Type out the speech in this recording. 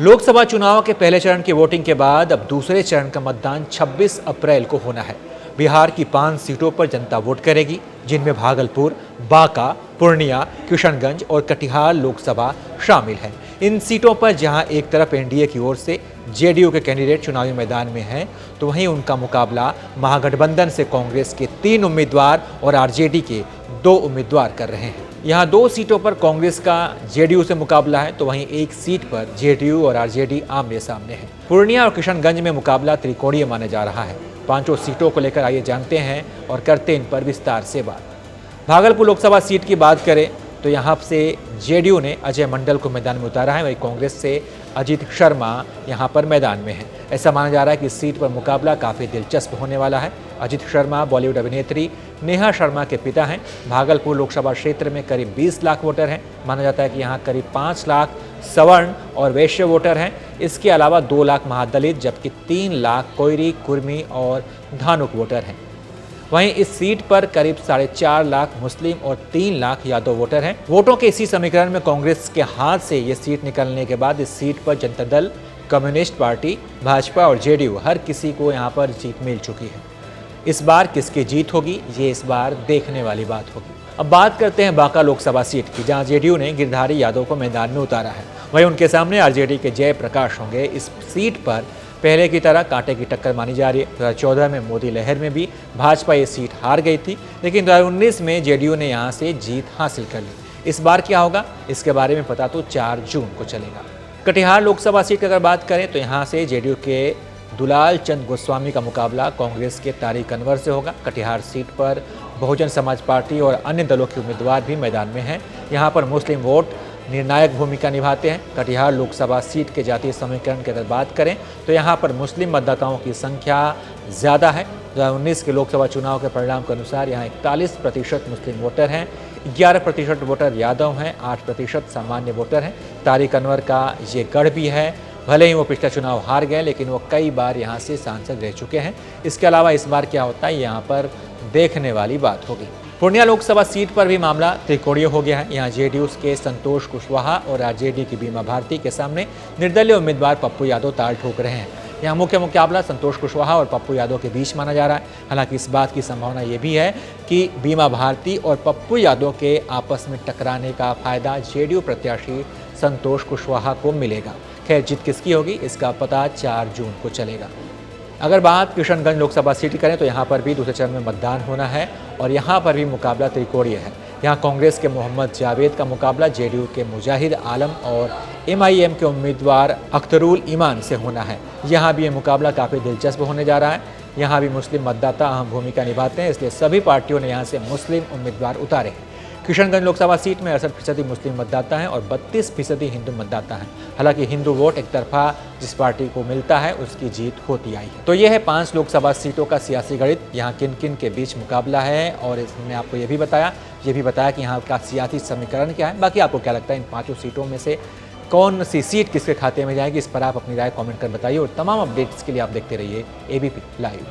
लोकसभा चुनाव के पहले चरण की वोटिंग के बाद अब दूसरे चरण का मतदान 26 अप्रैल को होना है। बिहार की 5 सीटों पर जनता वोट करेगी, जिनमें भागलपुर, बांका, पूर्णिया, किशनगंज और कटिहार लोकसभा शामिल है। इन सीटों पर जहां एक तरफ एनडीए की ओर से जेडीयू के कैंडिडेट चुनावी मैदान में हैं, तो वहीं उनका मुकाबला महागठबंधन से कांग्रेस के 3 उम्मीदवार और आरजेडी के 2 उम्मीदवार कर रहे हैं। यहाँ 2 सीटों पर कांग्रेस का जेडीयू से मुकाबला है, तो वहीं एक सीट पर जेडीयू और आरजेडी आमने सामने है। पूर्णिया और किशनगंज में मुकाबला त्रिकोणीय माना जा रहा है। 5 सीटों को लेकर आइए जानते हैं और करते इन पर विस्तार से बात। भागलपुर लोकसभा सीट की बात करें तो यहाँ से जेडीयू ने अजय मंडल को मैदान में उतारा है, वहीं कांग्रेस से अजीत शर्मा यहाँ पर मैदान में है। ऐसा माना जा रहा है कि इस सीट पर मुकाबला काफ़ी दिलचस्प होने वाला है। अजीत शर्मा बॉलीवुड अभिनेत्री नेहा शर्मा के पिता हैं। भागलपुर लोकसभा क्षेत्र में करीब 20 लाख वोटर हैं। माना जाता है कि यहाँ करीब 5 लाख सवर्ण और वैश्य वोटर हैं। इसके अलावा 2 लाख महादलित, जबकि 3 लाख कोयरी, कुर्मी और धानुक वोटर हैं। वहीं इस सीट पर करीब 4.5 लाख मुस्लिम और 3 लाख यादव वोटर हैं। वोटों के इसी समीकरण में कांग्रेस के हाथ से ये सीट निकलने के बाद इस सीट पर जनता दल, कम्युनिस्ट पार्टी, भाजपा और जेडीयू हर किसी को यहाँ पर जीत मिल चुकी है। इस बार किसकी जीत होगी, ये इस बार देखने वाली बात होगी। अब बात करते हैं बांका लोकसभा सीट की, जहाँ जेडीयू ने गिरधारी यादव को मैदान में उतारा है। वहीं उनके सामने आरजेडी के जयप्रकाश होंगे। इस सीट पर पहले की तरह कांटे की टक्कर मानी जा रही है। 2014 में मोदी लहर में भी भाजपा ये सीट हार गई थी, लेकिन 2019 में जेडीयू ने यहाँ से जीत हासिल कर ली। इस बार क्या होगा, इसके बारे में पता तो 4 जून को चलेगा। कटिहार लोकसभा सीट की अगर बात करें तो यहाँ से जेडीयू के दुलाल चंद गोस्वामी का मुकाबला कांग्रेस के तारिक अनवर से होगा। कटिहार सीट पर बहुजन समाज पार्टी और अन्य दलों के उम्मीदवार भी मैदान में हैं। यहाँ पर मुस्लिम वोट निर्णायक भूमिका निभाते हैं। कटिहार लोकसभा सीट के जातीय समीकरण की अगर बात करें तो यहाँ पर मुस्लिम मतदाताओं की संख्या ज़्यादा है। 2019 के लोकसभा चुनाव के परिणाम के अनुसार यहाँ 41% मुस्लिम वोटर हैं, 11% वोटर यादव हैं, 8% सामान्य वोटर हैं। तारिक अनवर का ये गढ़ भी है। भले ही वो पिछला चुनाव हार गए, लेकिन वो कई बार यहाँ से सांसद रह चुके हैं। इसके अलावा इस बार क्या होता है, यहाँ पर देखने वाली बात होगी। पूर्णिया लोकसभा सीट पर भी मामला त्रिकोणीय हो गया है। यहाँ जेडीयू के संतोष कुशवाहा और आरजेडी की बीमा भारती के सामने निर्दलीय उम्मीदवार पप्पू यादव ताल ठोक रहे हैं। यहाँ मुख्य मुकाबला संतोष कुशवाहा और पप्पू यादव के बीच माना जा रहा है। हालांकि इस बात की संभावना ये भी है कि बीमा भारती और पप्पू यादव के आपस में टकराने का फायदा जेडीयू प्रत्याशी संतोष कुशवाहा को मिलेगा। खैर, जीत किसकी होगी इसका पता 4 जून को चलेगा। अगर बात किशनगंज लोकसभा सीट की करें तो यहाँ पर भी दूसरे चरण में मतदान होना है और यहाँ पर भी मुकाबला त्रिकोणीय है। यहाँ कांग्रेस के मोहम्मद जावेद का मुकाबला जेडीयू के मुजाहिद आलम और एमआईएम के उम्मीदवार अख्तरुल ईमान से होना है। यहाँ भी ये मुकाबला काफ़ी दिलचस्प होने जा रहा है। यहाँ भी मुस्लिम मतदाता अहम भूमिका निभाते हैं, इसलिए सभी पार्टियों ने यहाँ से मुस्लिम उम्मीदवार उतारे हैं। किशनगंज लोकसभा सीट में 68% मुस्लिम मतदाता हैं और 32% हिंदू मतदाता हैं। हालांकि हिंदू वोट एक तरफा जिस पार्टी को मिलता है उसकी जीत होती आई है। तो यह है 5 लोकसभा सीटों का सियासी गणित, यहाँ किन किन के बीच मुकाबला है। और इसमें आपको ये भी बताया कि यहाँ का सियासी समीकरण क्या है। बाकी आपको क्या लगता है, इन 5 सीटों में से कौन सी सीट किसके खाते में जाएगी, इस पर आप अपनी राय कॉमेंट कर बताइए। और तमाम अपडेट्स के लिए आप देखते रहिए एबीपी लाइव।